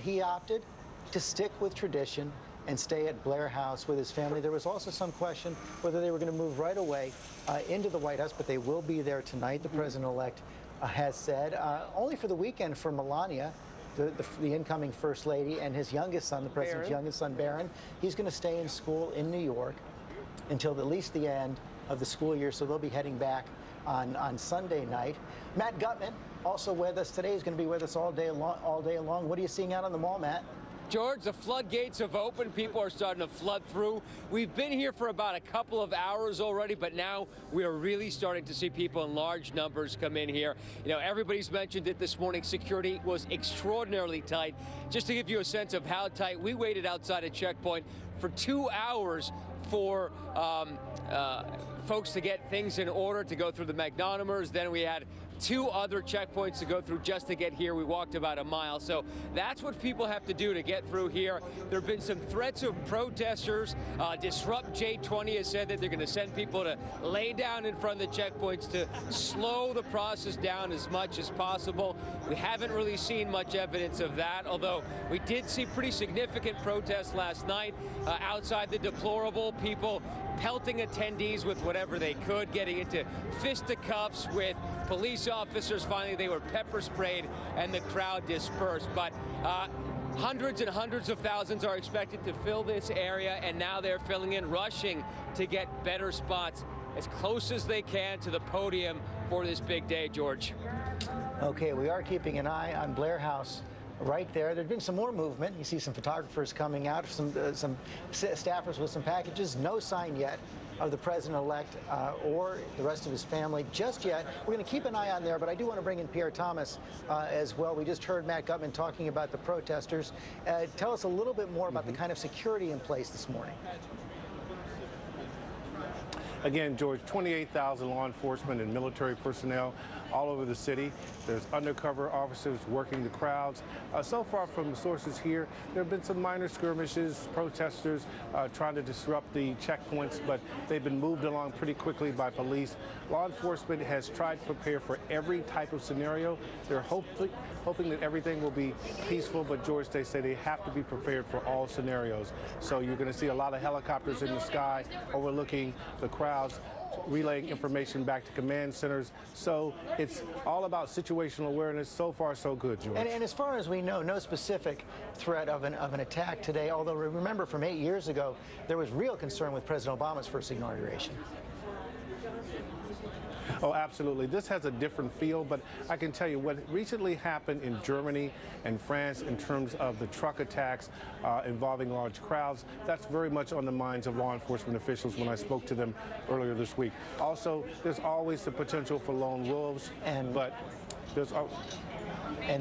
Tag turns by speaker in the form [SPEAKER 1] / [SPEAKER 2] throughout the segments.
[SPEAKER 1] he opted to stick with tradition and stay at Blair House with his family. There was also some question whether they were going to move right away into the White House, but they will be there tonight, the president-elect has said. Only for the weekend for Melania, the incoming First Lady, and his youngest son, the president's youngest son, Barron. He's going to stay in school in New York until at least the end of the school year, so they'll be heading back on Sunday night. Matt Gutman, also with us today. He's going to be with us all day long. What are you seeing out on the mall, Matt?
[SPEAKER 2] George, the floodgates have opened. People are starting to flood through. We've been here for about a couple of hours already, but now we are really starting to see people in large numbers come in here. You know, everybody's mentioned it this morning. Security was extraordinarily tight. Just to give you a sense of how tight, we waited outside a checkpoint for 2 hours for folks to get things in order, to go through the magnetometers. Then we had 2 other checkpoints to go through just to get here. We walked about a mile. So that's what people have to do to get through here. There have been some threats of protesters. Disrupt J20 has said that they're going to send people to lay down in front of the checkpoints to slow the process down as much as possible. We haven't really seen much evidence of that, although we did see pretty significant protests last night outside the deplorable, people pelting attendees with whatever they could, getting into fisticuffs with police officers. Finally, they were pepper sprayed and the crowd dispersed. But hundreds and hundreds of thousands are expected to fill this area, and now they're filling in, rushing to get better spots as close as they can to the podium for this big day, George.
[SPEAKER 1] Okay, we are keeping an eye on Blair House right there. There's been some more movement. You see some photographers coming out, some staffers with some packages. No sign yet of the president-elect or the rest of his family just yet. We're going to keep an eye on there, but I do want to bring in Pierre Thomas as well. We just heard Matt Gutman talking about the protesters. Tell us a little bit more about the kind of security in place this morning.
[SPEAKER 3] Again, George, 28,000 law enforcement and military personnel all over the city. There's undercover officers working the crowds. So far from the sources here, there have been some minor skirmishes, protesters trying to disrupt the checkpoints, but they've been moved along pretty quickly by police. Law enforcement has tried to prepare for every type of scenario. They're hoping that everything will be peaceful, but George, they say they have to be prepared for all scenarios. So you're going to see a lot of helicopters in the sky overlooking the crowds, relaying information back to command centers. So it's all about situational awareness. So far, so good, George.
[SPEAKER 1] And as far as we know, no specific threat of an attack today, although remember from 8 years ago, there was real concern with President Obama's first inauguration.
[SPEAKER 3] Oh, absolutely. This has a different feel, but I can tell you what recently happened in Germany and France in terms of the truck attacks involving large crowds, that's very much on the minds of law enforcement officials when I spoke to them earlier this week. Also, there's always the potential for lone wolves, and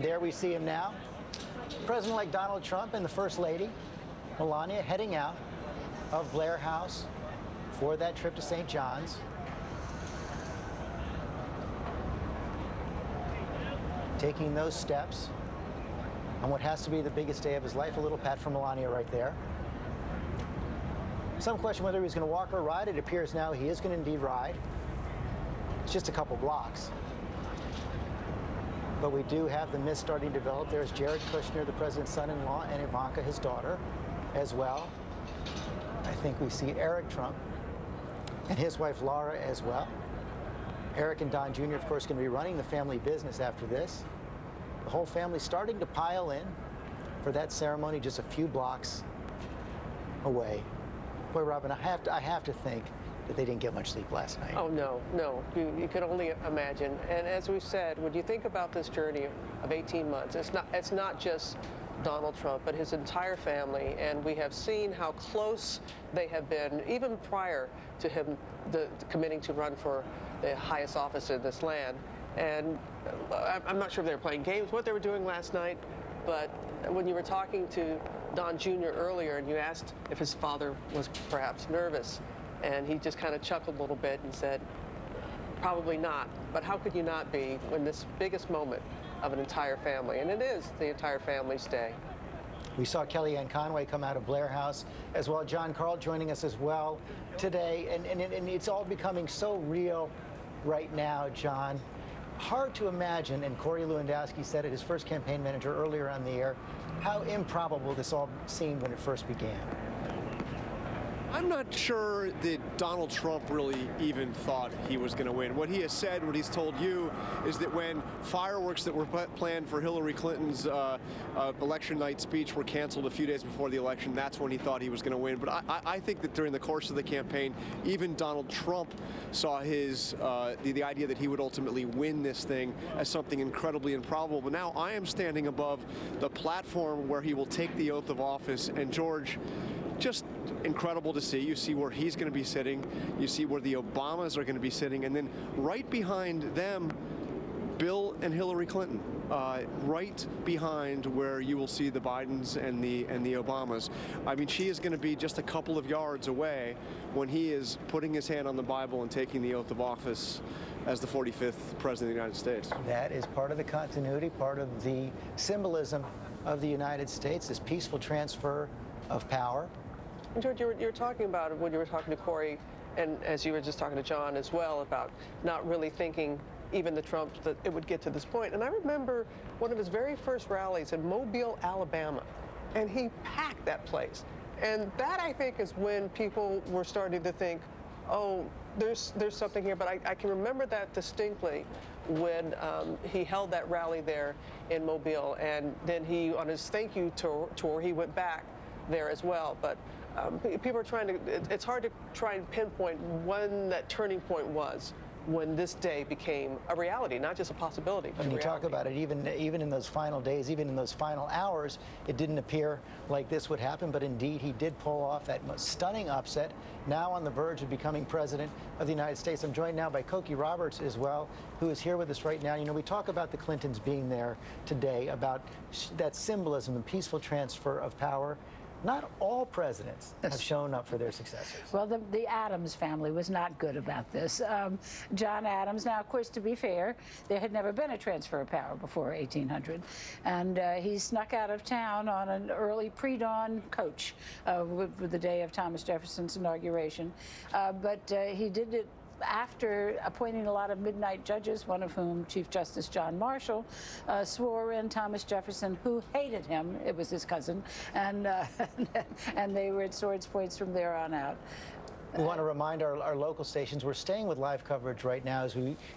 [SPEAKER 1] there we see him now. President-elect Donald Trump and the First Lady, Melania, heading out of Blair House for that trip to St. John's. Taking those steps on what has to be the biggest day of his life. A little pat for Melania right there. Some question whether he's going to walk or ride. It appears now he is going to indeed ride. It's just a couple blocks. But we do have the mist starting to develop. There's Jared Kushner, the president's son-in-law, and Ivanka, his daughter, as well. I think we see Eric Trump and his wife Laura as well. Eric and Don Jr., of course, going to be running the family business after this. The whole family starting to pile in for that ceremony just a few blocks away. Boy, Robin, I have to think that they didn't get much sleep last night.
[SPEAKER 4] Oh, no. You can only imagine. And as we said, when you think about this journey of 18 months, it's not just Donald Trump, but his entire family, and we have seen how close they have been, even prior to him committing to run for the highest office in this land. And I'm not sure if they were playing games, what they were doing last night, but when you were talking to Don Jr. earlier and you asked if his father was perhaps nervous, and he just kind of chuckled a little bit and said, probably not, but how could you not be when this biggest moment of an entire family, and it is the entire family's day.
[SPEAKER 1] We saw Kellyanne Conway come out of Blair House as well. John Carl joining us as well today, and it's all becoming so real right now, John. hard to imagine, and Corey Lewandowski said it, his first campaign manager earlier on the air, how improbable this all seemed when it first began.
[SPEAKER 5] I'm not sure that Donald Trump really even thought he was going to win. What he has said, what he's told you, is that when fireworks that were planned for Hillary Clinton's election night speech were canceled a few days before the election, that's when he thought he was going to win. But I think that during the course of the campaign, even Donald Trump saw his the idea that he would ultimately win this thing as something incredibly improbable. But now I am standing above the platform where he will take the oath of office. And George, just incredible to see. You see where he's going to be sitting. You see where the Obamas are going to be sitting. And then right behind them, Bill and Hillary Clinton. Right behind where you will see the Bidens and the Obamas. I mean, she is going to be just a couple of yards away when he is putting his hand on the Bible and taking the oath of office as the 45th President of the United States.
[SPEAKER 1] That is part of the continuity, part of the symbolism of the United States, this peaceful transfer of power.
[SPEAKER 4] George, you're talking about when you were talking to Corey, and as you were just talking to John as well, about not really thinking, even the Trumps, that it would get to this point. And I remember one of his very first rallies in Mobile, Alabama, and he packed that place. And that, I think, is when people were starting to think, oh, there's something here. But I can remember that distinctly when he held that rally there in Mobile. And then he, on his thank you tour, he went back there as well. But people are trying to, it's hard to try and pinpoint when that turning point was, when this day became a reality, not just a possibility, but
[SPEAKER 1] when you
[SPEAKER 4] reality.
[SPEAKER 1] talk about it, even in those final days, even in those final hours, it didn't appear like this would happen, but indeed he did pull off that most stunning upset, now on the verge of becoming president of the United States. I'm joined now by Cokie Roberts as well, who is here with us right now. You know, we talk about the Clintons being there today, about that symbolism and peaceful transfer of power. Not all presidents have shown up for their successors.
[SPEAKER 6] Well, the Adams family was not good about this. John Adams, now, of course, to be fair, there had never been a transfer of power before 1800. And he snuck out of town on an early pre-dawn coach with the day of Thomas Jefferson's inauguration. But he did it after appointing a lot of midnight judges, one of whom, Chief Justice John Marshall, swore in Thomas Jefferson, who hated him. It was his cousin, and they were at swords' points from there on out.
[SPEAKER 1] We want to remind our local stations, we're staying with live coverage right now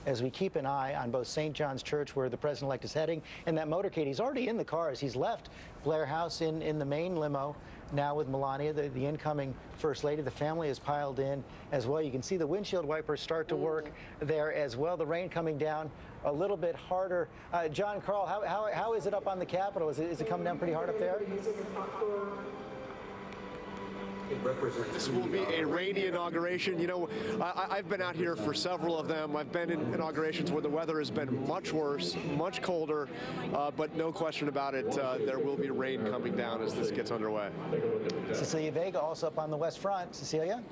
[SPEAKER 1] as we keep an eye on both St. John's Church, where the president-elect is heading, and that motorcade. He's already in the cars. He's left Blair House in the main limo now with Melania, the incoming First Lady. The family is piled in as well. You can see the windshield wipers start to work there as well. The rain coming down a little bit harder. John Karl, how is it up on the Capitol? Is it coming down pretty hard up there?
[SPEAKER 5] This will be a rainy inauguration. You know, I've been out here for several of them. I've been in inaugurations where the weather has been much worse, much colder, but no question about it, there will be rain coming down as this gets underway.
[SPEAKER 1] Cecilia Vega also up on the West Front. Cecilia?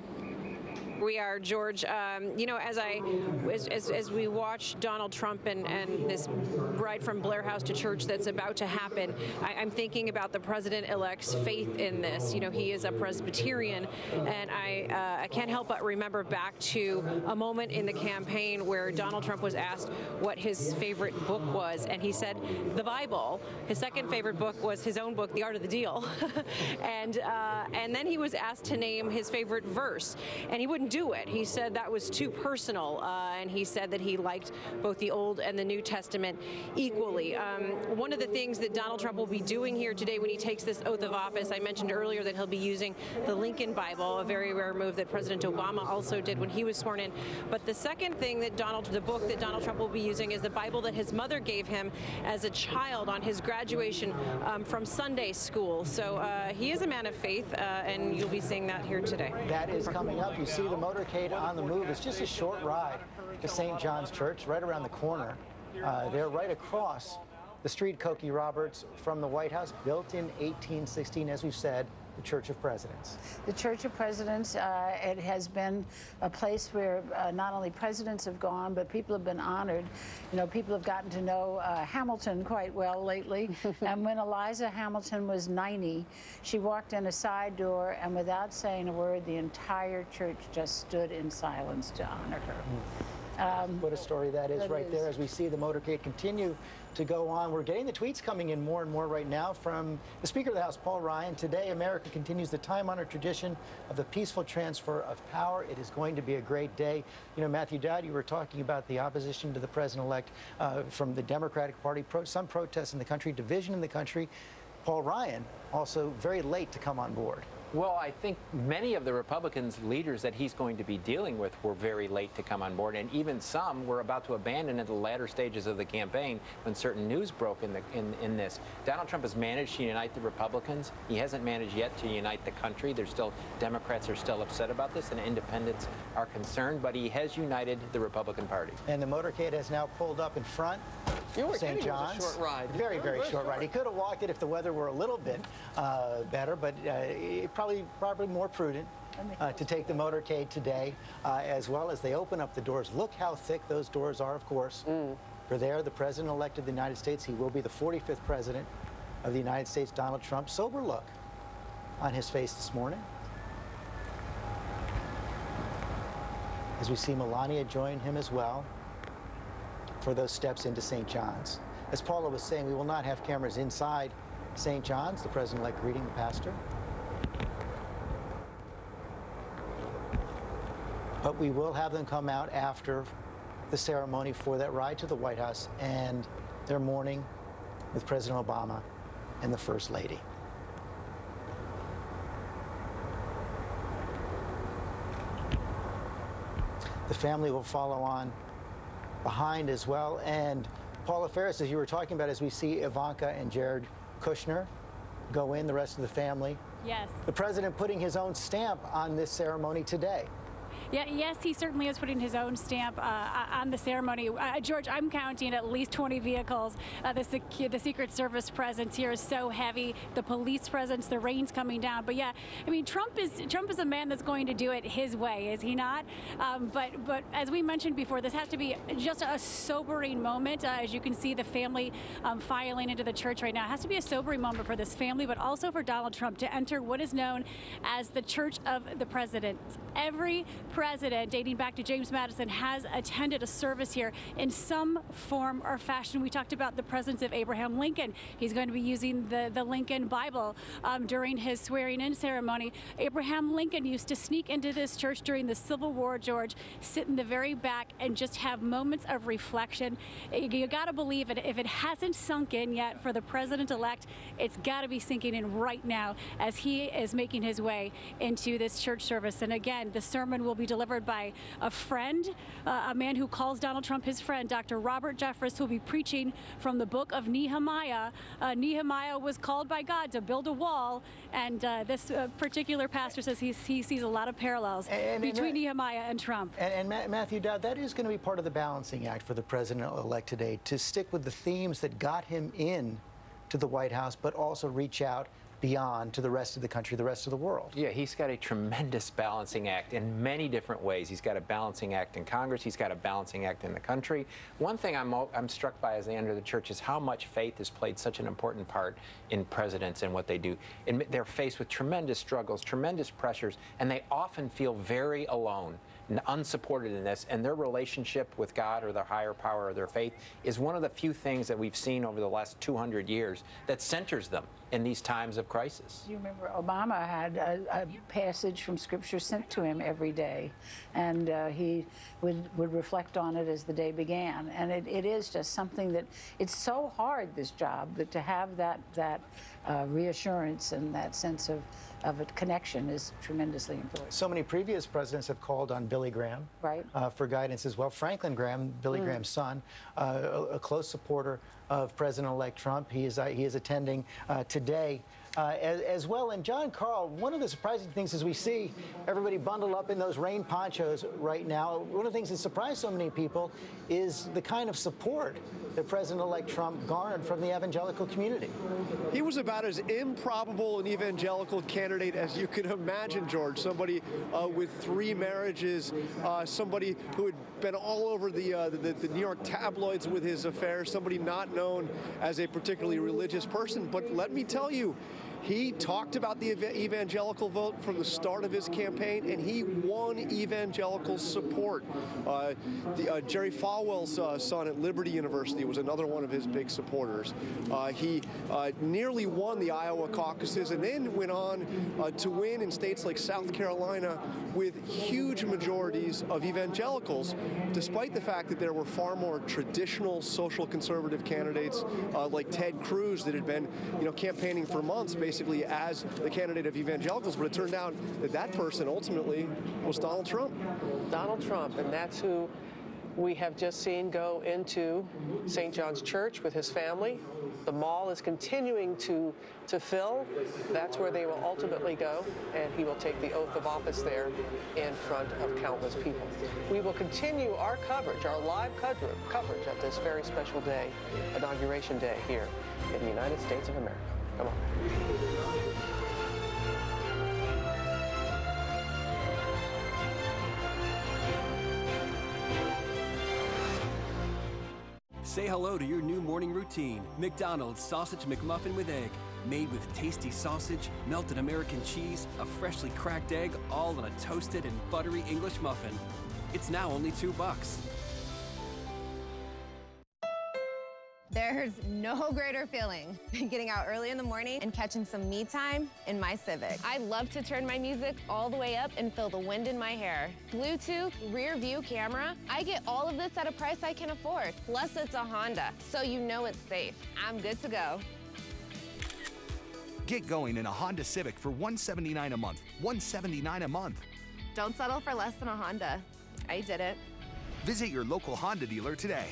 [SPEAKER 7] We are, George. You know, as we watch Donald Trump and this ride from Blair House to church that's about to happen, I'm thinking about the president-elect's faith in this. You know, he is a Presbyterian, and I can't help but remember back to a moment in the campaign where Donald Trump was asked what his favorite book was, and he said the Bible. His second favorite book was his own book, The Art of the Deal, and then he was asked to name his favorite verse, and he wouldn't do it. He said that was too personal, and he said that he liked both the Old and the New Testament equally. One of the things that Donald Trump will be doing here today when he takes this oath of office, I mentioned earlier that he'll be using the Lincoln Bible, a very rare move that President Obama also did when he was sworn in. But the second thing that the book that Donald Trump will be using is the Bible that his mother gave him as a child on his graduation from Sunday school. So he is a man of faith, and you'll be seeing that here today.
[SPEAKER 1] That is coming up. You see the motorcade on the move. It's just a short ride to St. John's Church, right around the corner. They're right across the street, Cokie Roberts, from the White House, built in 1816, as we've said, the Church of Presidents.
[SPEAKER 6] The Church of Presidents, it has been a place where not only presidents have gone, but people have been honored. You know, people have gotten to know Hamilton quite well lately. And when Eliza Hamilton was 90, she walked in a side door, and without saying a word, the entire church just stood in silence to honor her.
[SPEAKER 1] What a story that is right there as we see the motorcade continue to go on. We're getting the tweets coming in more and more right now from the Speaker of the House, Paul Ryan. Today, America continues the time-honored tradition of the peaceful transfer of power. It is going to be a great day. You know, Matthew Dowd, you were talking about the opposition to the president-elect from the Democratic Party, some protests in the country, division in the country. Paul Ryan also very late to come on board.
[SPEAKER 8] Well, I think many of the Republicans leaders that he's going to be dealing with were very late to come on board, and even some were about to abandon at the latter stages of the campaign when certain news broke in this. Donald Trump has managed to unite the Republicans. He hasn't managed yet to unite the country. Democrats are still upset about this, and independents are concerned, but he has united the Republican Party.
[SPEAKER 1] And the motorcade has now pulled up in front. St. John's.
[SPEAKER 4] It was a short ride.
[SPEAKER 1] Very, very short ride. He could have walked it if the weather were a little bit better, but probably more prudent to take the motorcade today, as well as they open up the doors. Look how thick those doors are, of course. For there, the president-elect of the United States, he will be the 45th president of the United States, Donald Trump. Sober look on his face this morning. As we see Melania join him as well for those steps into St. John's. As Paula was saying, we will not have cameras inside St. John's, the president-elect greeting the pastor. But we will have them come out after the ceremony for that ride to the White House and their morning with President Obama and the First Lady. The family will follow on behind as well. And Paula Ferris, as you were talking about, as we see Ivanka and Jared Kushner go in, the rest of the family.
[SPEAKER 9] Yes.
[SPEAKER 1] The president putting his own stamp on this ceremony today.
[SPEAKER 9] Yeah, yes, he certainly is putting his own stamp on the ceremony. George, I'm counting at least 20 vehicles. The Secret Service presence here is so heavy. The police presence, the rain's coming down. But yeah, I mean, Trump is a man that's going to do it his way, is he not? But as we mentioned before, this has to be just a sobering moment. As you can see, the family filing into the church right now. It has to be a sobering moment for this family, but also for Donald Trump to enter what is known as the Church of the President. Every president dating back to James Madison has attended a service here in some form or fashion. We talked about the presence of Abraham Lincoln. He's going to be using the Lincoln Bible during his swearing-in ceremony. Abraham Lincoln used to sneak into this church during the Civil War, George, sit in the very back and just have moments of reflection. You got to believe it. If it hasn't sunk in yet for the president-elect, it's got to be sinking in right now as he is making his way into this church service. And again, the sermon will be delivered by a friend, a man who calls Donald Trump his friend, Dr. Robert Jeffress, who will be preaching from the book of Nehemiah. Nehemiah was called by God to build a wall, and this particular pastor says he sees a lot of parallels between Nehemiah and Trump.
[SPEAKER 1] And Matthew Dowd, that is going to be part of the balancing act for the president-elect today, to stick with the themes that got him in to the White House, but also reach out beyond to the rest of the country, the rest of the world.
[SPEAKER 8] Yeah, he's got a tremendous balancing act in many different ways. He's got a balancing act in Congress. He's got a balancing act in the country. One thing I'm struck by as they enter the church is how much faith has played such an important part in presidents and what they do. And they're faced with tremendous struggles, tremendous pressures, and they often feel very alone and unsupported in this, and their relationship with God or their higher power or their faith is one of the few things that we've seen over the last 200 years that centers them in these times of crisis.
[SPEAKER 6] You remember Obama had a passage from Scripture sent to him every day, and he would reflect on it as the day began. And it is just something that it's so hard, this job, that to have that reassurance and that sense of a connection is tremendously important.
[SPEAKER 1] So many previous presidents have called on Billy Graham for guidance as well. Franklin Graham, Billy Graham's son, a close supporter of President-elect Trump. He is attending today as well. And John Carl, one of the surprising things is we see everybody bundled up in those rain ponchos right now. One of the things that surprised so many people is the kind of support that President-elect Trump garnered from the evangelical community.
[SPEAKER 5] He was about as improbable an evangelical candidate as you could imagine, George. Somebody with 3 marriages, somebody who had been all over the New York tabloids with his affairs, somebody not known as a particularly religious person. But let me tell you, He talked about the evangelical vote from the start of his campaign, and he won evangelical support. Jerry Falwell's son at Liberty University was another one of his big supporters. He nearly won the Iowa caucuses and then went on to win in states like South Carolina with huge majorities of evangelicals, despite the fact that there were far more traditional social conservative candidates like Ted Cruz that had been, campaigning for months basically as the candidate of evangelicals, but it turned out that that person ultimately was Donald Trump.
[SPEAKER 4] Donald Trump, and that's who we have just seen go into St. John's Church with his family. The mall is continuing to fill. That's where they will ultimately go, and he will take the oath of office there in front of countless people. We will continue our coverage, our live coverage of this very special day, Inauguration Day, here in the United States of America. Come on.
[SPEAKER 10] Say hello to your new morning routine. McDonald's Sausage McMuffin with egg. Made with tasty sausage, melted American cheese, a freshly cracked egg, all on a toasted and buttery English muffin. It's now only $2.
[SPEAKER 11] There's no greater feeling than getting out early in the morning and catching some me time in my Civic. I love to turn my music all the way up and feel the wind in my hair. Bluetooth, rear view camera, I get all of this at a price I can afford. Plus it's a Honda, so you know it's safe. I'm good to go.
[SPEAKER 12] Get going in a Honda Civic for $179 a month. $179 a month.
[SPEAKER 11] Don't settle for less than a Honda. I did it.
[SPEAKER 12] Visit your local Honda dealer today.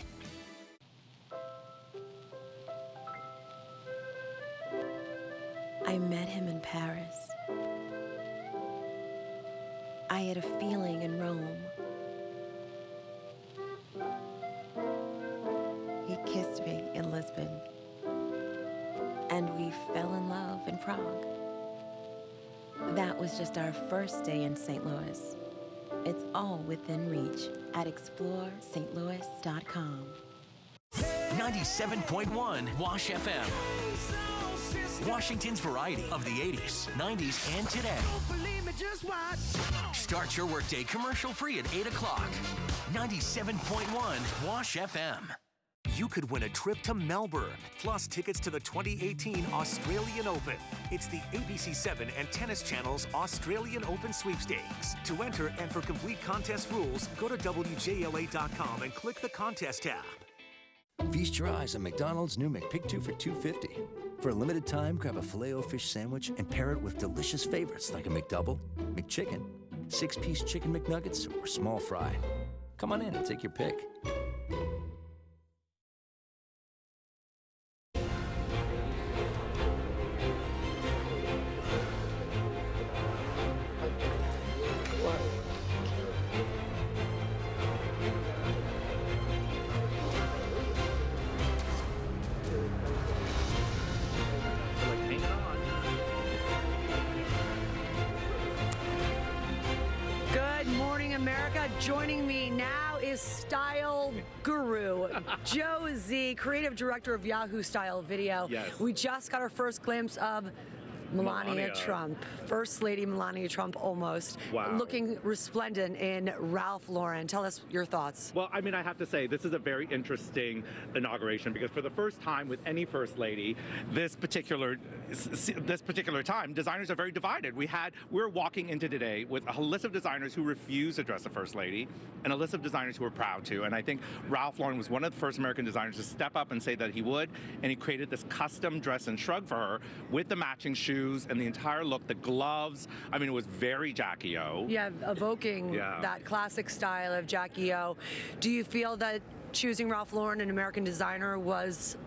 [SPEAKER 13] I met him in Paris. I had a feeling in Rome. He kissed me in Lisbon. And we fell in love in Prague. That was just our first day in St. Louis. It's all within reach at ExploreSt. Louis.com.
[SPEAKER 14] 97.1 Wash FM. Washington's variety of the 80s, 90s, and today. Start your workday commercial-free at 8 o'clock. 97.1 Wash FM. You could win a trip to Melbourne, plus tickets to the 2018 Australian Open. It's the ABC7 and Tennis Channel's Australian Open sweepstakes. To enter and for complete contest rules, go to WJLA.com and click the contest tab.
[SPEAKER 15] Feast your eyes on McDonald's new McPick 2 for $2.50. For a limited time, grab a Filet-O-Fish sandwich and pair it with delicious favorites like a McDouble, McChicken, 6-piece Chicken McNuggets, or small fry. Come on in and take your pick.
[SPEAKER 16] Joining me now is style guru Joe Z, creative director of Yahoo Style Video.
[SPEAKER 17] Yes.
[SPEAKER 16] We just got our first glimpse of Melania Trump, First Lady Melania Trump almost, looking resplendent in Ralph Lauren. Tell us your thoughts.
[SPEAKER 17] Well, I mean, I have to say, this is a very interesting inauguration because for the first time with any First Lady, this particular time, designers are very divided. We're walking into today with a list of designers who refuse to dress a First Lady and a list of designers who are proud to. And I think Ralph Lauren was one of the first American designers to step up and say that he would, and he created this custom dress and shrug for her with the matching shoes and the entire look, the gloves. I mean, it was very Jackie O.
[SPEAKER 16] Yeah, evoking that classic style of Jackie O. Do you feel that choosing Ralph Lauren, an American designer, was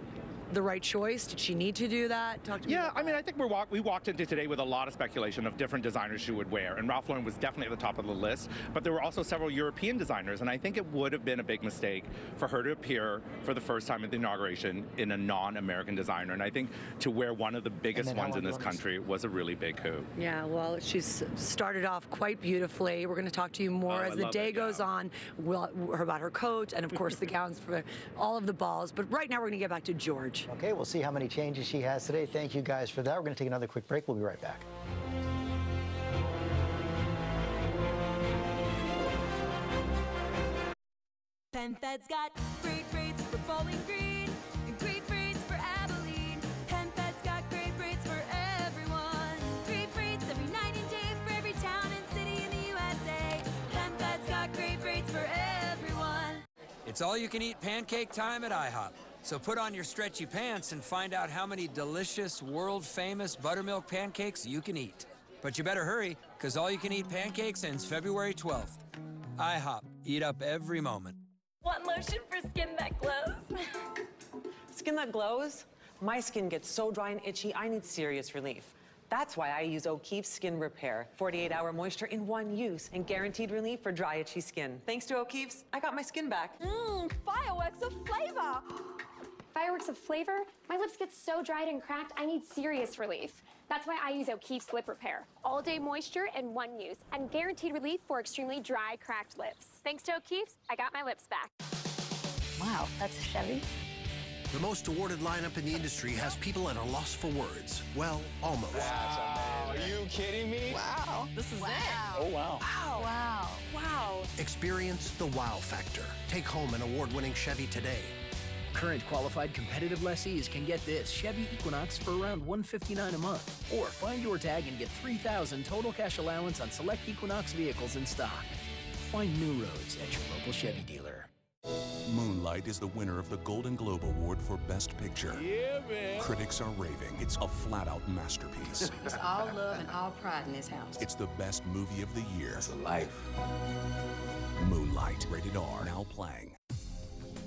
[SPEAKER 16] the right choice? Did she need to do that? Talk to me about
[SPEAKER 17] I mean, I think we walked into today with a lot of speculation of different designers she would wear, and Ralph Lauren was definitely at the top of the list, but there were also several European designers, and I think it would have been a big mistake for her to appear for the first time at the inauguration in a non-American designer, and I think to wear one of the biggest ones in this country was a really big coup.
[SPEAKER 16] Yeah, well, she's started off quite beautifully. We're going to talk to you more as the day goes on about her coat and, of course, the gowns for all of the balls, but right now we're going to get back to George.
[SPEAKER 18] much.
[SPEAKER 1] Okay, we'll see how many changes she has today. Thank you guys for that. We're going to take another quick break. We'll be right back.
[SPEAKER 19] PenFed's got great rates for Bowling Green and great rates for Abilene. PenFed's got great rates for everyone. Great rates every night and day for every town and city in the USA. PenFed's got great rates for everyone.
[SPEAKER 20] It's all-you-can-eat pancake time at IHOP. So put on your stretchy pants and find out how many delicious, world-famous buttermilk pancakes you can eat. But you better hurry, because all-you-can-eat pancakes ends February 12th. IHOP. Eat up every moment.
[SPEAKER 19] Want lotion for skin that glows?
[SPEAKER 21] Skin that glows? My skin gets so dry and itchy, I need serious relief. That's why I use O'Keefe's Skin Repair. 48-hour moisture in one use and guaranteed relief for dry, itchy skin. Thanks to O'Keefe's, I got my skin back.
[SPEAKER 22] Fireworks of flavor! Fireworks of flavor? My lips get so dried and cracked, I need serious relief. That's why I use O'Keefe's Lip Repair. All-day moisture in one use and guaranteed relief for extremely dry, cracked lips. Thanks to O'Keefe's, I got my lips back.
[SPEAKER 23] Wow, that's a Chevy?
[SPEAKER 24] The most awarded lineup in the industry has people at a loss for words. Well, almost.
[SPEAKER 25] Wow, are you kidding me?
[SPEAKER 22] Wow, this is it.
[SPEAKER 25] Oh, wow.
[SPEAKER 22] Wow. Wow. Wow.
[SPEAKER 24] Experience the wow factor. Take home an award-winning Chevy today.
[SPEAKER 26] Current qualified competitive lessees can get this Chevy Equinox for around $159 a month. Or find your tag and get $3,000 total cash allowance on select Equinox vehicles in stock. Find new roads at your local Chevy dealer.
[SPEAKER 27] Moonlight is the winner of the Golden Globe Award for Best Picture.
[SPEAKER 25] Yeah, man.
[SPEAKER 27] Critics are raving. It's a flat-out masterpiece.
[SPEAKER 23] It's all love and all pride in this house.
[SPEAKER 27] It's the best movie of the year.
[SPEAKER 25] It's a life.
[SPEAKER 27] Moonlight, rated R, now playing.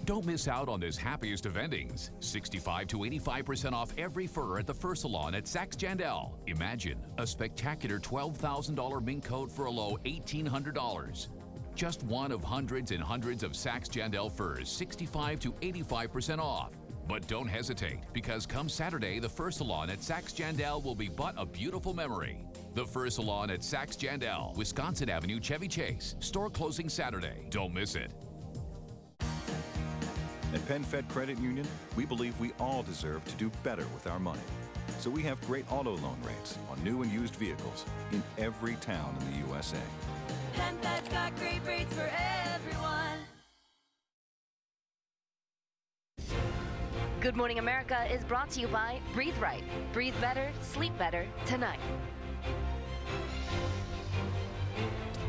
[SPEAKER 28] Don't miss out on this happiest of endings. 65 to 85% off every fur at the Fur Salon at Saks Jandel. Imagine a spectacular $12,000 mink coat for a low $1,800. Just one of hundreds and hundreds of Saks Jandel furs, 65 to 85% off. But don't hesitate, because come Saturday, the Fur Salon at Saks Jandel will be but a beautiful memory. The Fur Salon at Saks Jandel, Wisconsin Avenue, Chevy Chase. Store closing Saturday. Don't miss it.
[SPEAKER 29] At PenFed Credit Union, we believe we all deserve to do better with our money. So we have great auto loan rates on new and used vehicles in every town in the USA.
[SPEAKER 19] PenFed's got great rates for everyone.
[SPEAKER 23] Good Morning America is brought to you by Breathe Right. Breathe better, sleep better tonight.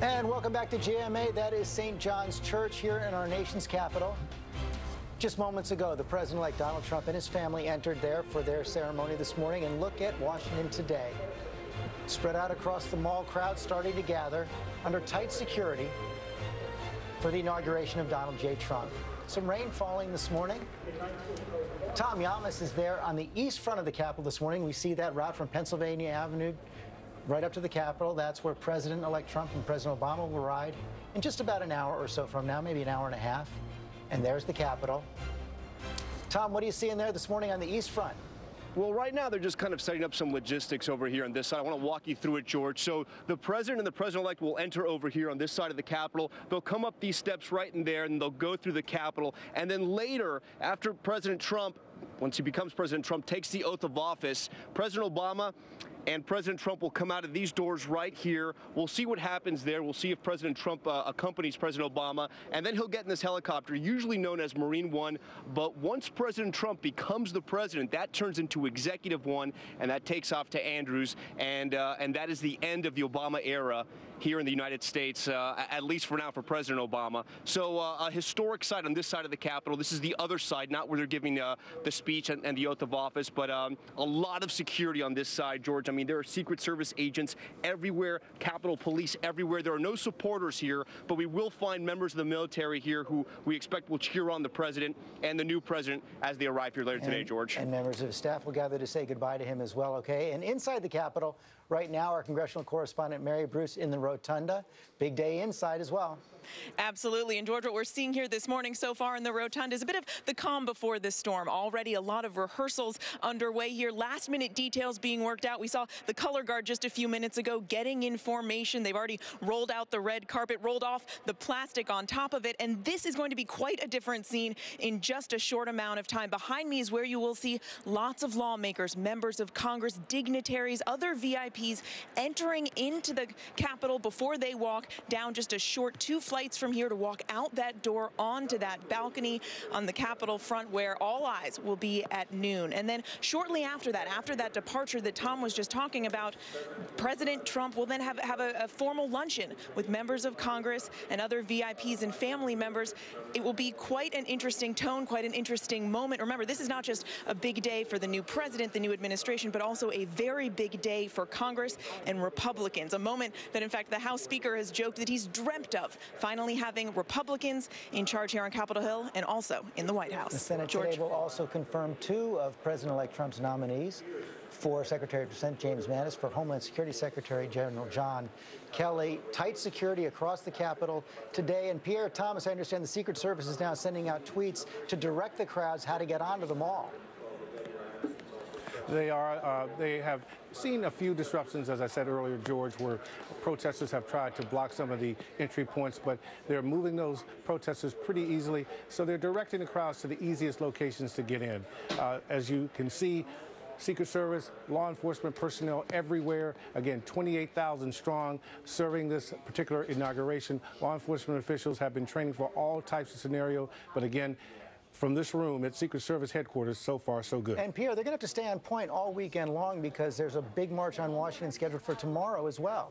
[SPEAKER 1] And welcome back to GMA. That is St. John's Church here in our nation's capital. Just moments ago, the President-elect Donald Trump and his family entered there for their ceremony this morning. And look at Washington today. Spread out across the mall, crowds starting to gather under tight security for the inauguration of Donald J. Trump. Some rain falling this morning. Tom Yamas is there on the east front of the Capitol this morning. We see that route from Pennsylvania Avenue right up to the Capitol. That's where President-elect Trump and President Obama will ride in just about an hour or so from now, maybe an hour and a half. And there's the Capitol. Tom, what are you seeing there this morning on the east front?
[SPEAKER 30] Well, right now they're just kind of setting up some logistics over here on this side. I want to walk you through it, George. So the president and the president-elect will enter over here on this side of the Capitol. They'll come up these steps right in there, and they'll go through the Capitol. And then later, after President Trump, once he becomes President Trump, takes the oath of office, President Obama and President Trump will come out of these doors right here. We'll see what happens there. We'll see if President Trump accompanies President Obama, and then he'll get in this helicopter, usually known as Marine One. But once President Trump becomes the president, that turns into Executive One, and that takes off to Andrews, and that is the end of the Obama era here in the United States, at least for now, for President Obama. So a historic site on this side of the Capitol. This is the other side, not where they're giving the speech and the oath of office, but a lot of security on this side, George. I mean, there are Secret Service agents everywhere, Capitol Police everywhere. There are no supporters here, but we will find members of the military here who we expect will cheer on the president and the new president as they arrive here later today, George.
[SPEAKER 1] And members of staff will gather to say goodbye to him as well, okay? And inside the Capitol right now, our congressional correspondent Mary Bruce in the rotunda. Big day inside as well.
[SPEAKER 2] Absolutely. And George, what we're seeing here this morning so far in the rotunda is a bit of the calm before this storm. Already a lot of rehearsals underway here. Last minute details being worked out. We saw the color guard just a few minutes ago getting in formation. They've already rolled out the red carpet, rolled off the plastic on top of it. And this is going to be quite a different scene in just a short amount of time. Behind me is where you will see lots of lawmakers, members of Congress, dignitaries, other VIPs entering into the Capitol before they walk down just a short 2 flights from here to walk out that door onto that balcony on the Capitol front where all eyes will be at noon. And then shortly after that departure that Tom was just talking about, President Trump will then have a formal luncheon with members of Congress and other VIPs and family members. It will be quite an interesting tone, quite an interesting moment. Remember, this is not just a big day for the new president, the new administration, but also a very big day for Congress and Republicans. A moment that, in fact, the House Speaker has joked that he's dreamt of, finally having Republicans in charge here on Capitol Hill and also in the White House.
[SPEAKER 1] The Senate today will also confirm 2 of President-elect Trump's nominees for Secretary of Defense James Mattis, for Homeland Security Secretary General John Kelly. Tight security across the Capitol today. And Pierre Thomas, I understand the Secret Service is now sending out tweets to direct the crowds how to get onto the mall.
[SPEAKER 3] They have seen a few disruptions, as I said earlier, George, where protesters have tried to block some of the entry points, but they're moving those protesters pretty easily. So they're directing the crowds to the easiest locations to get in. As you can see, Secret Service, law enforcement personnel everywhere. Again, 28,000 strong serving this particular inauguration. Law enforcement officials have been training for all types of scenario. But again, from this room at Secret Service headquarters, so far, so good.
[SPEAKER 1] And Pierre, they're going to have to stay on point all weekend long because there's a big march on Washington scheduled for tomorrow as well.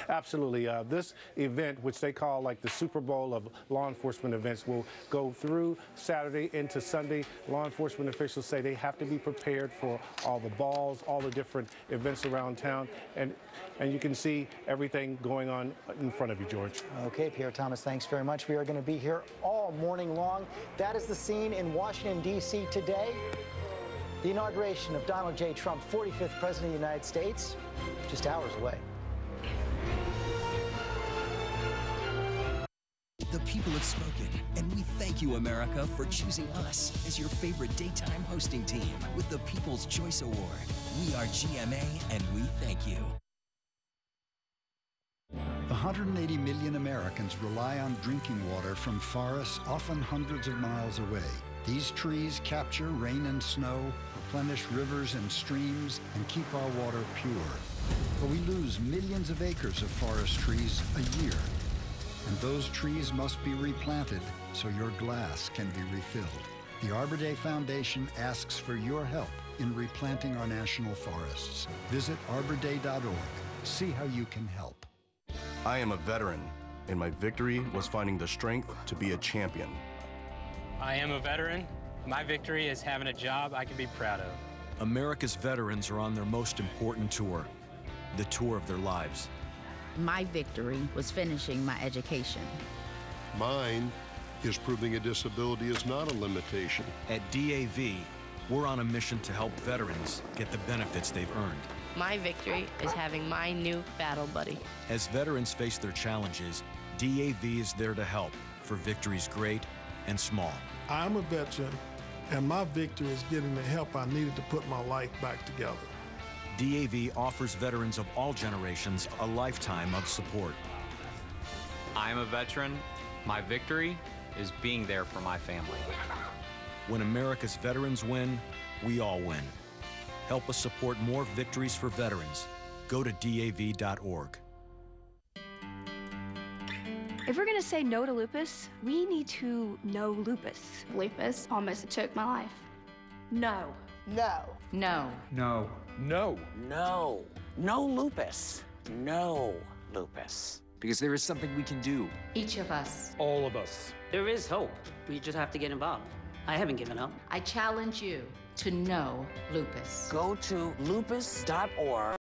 [SPEAKER 3] Absolutely. This event, which they call like the Super Bowl of law enforcement events, will go through Saturday into Sunday. Law enforcement officials say they have to be prepared for all the balls, all the different events around town. And you can see everything going on in front of you, George.
[SPEAKER 1] Okay, Pierre Thomas, thanks very much. We are going to be here all morning long. That is the scene in Washington, D.C. today. The inauguration of Donald J. Trump, 45th President of the United States, just hours away.
[SPEAKER 4] The people have spoken, and we thank you, America, for choosing us as your favorite daytime hosting team with the People's Choice Award. We are GMA, and we thank you.
[SPEAKER 5] 180 million Americans rely on drinking water from forests often hundreds of miles away. These trees capture rain and snow, replenish rivers and streams, and keep our water pure. But we lose millions of acres of forest trees a year. And those trees must be replanted so your glass can be refilled. The Arbor Day Foundation asks for your help in replanting our national forests. Visit arborday.org. See how you can help.
[SPEAKER 6] I am a veteran, and my victory was finding the strength to be a champion.
[SPEAKER 7] I am a veteran. My victory is having a job I can be proud of.
[SPEAKER 8] America's veterans are on their most important tour, the tour of their lives.
[SPEAKER 9] My victory was finishing my education.
[SPEAKER 10] Mine is proving a disability is not a limitation.
[SPEAKER 8] At DAV, we're on a mission to help veterans get the benefits they've earned.
[SPEAKER 18] My victory is having my new battle buddy.
[SPEAKER 8] As veterans face their challenges, DAV is there to help for victories great and small.
[SPEAKER 31] I'm a veteran, and my victory is getting the help I needed to put my life back together.
[SPEAKER 8] DAV offers veterans of all generations a lifetime of support.
[SPEAKER 32] I'm a veteran. My victory is being there for my family.
[SPEAKER 8] When America's veterans win, we all win. Help us support more victories for veterans. Go to DAV.org.
[SPEAKER 33] If we're going to say no to lupus, we need to know lupus.
[SPEAKER 22] Lupus almost took my life.
[SPEAKER 33] No.
[SPEAKER 22] No.
[SPEAKER 18] No.
[SPEAKER 34] No.
[SPEAKER 32] No.
[SPEAKER 34] No. No lupus. No lupus.
[SPEAKER 32] Because there is something we can do.
[SPEAKER 23] Each of us.
[SPEAKER 32] All of us.
[SPEAKER 34] There is hope. We just have to get involved. I haven't given up.
[SPEAKER 23] I challenge you to know lupus.
[SPEAKER 34] Go to lupus.org.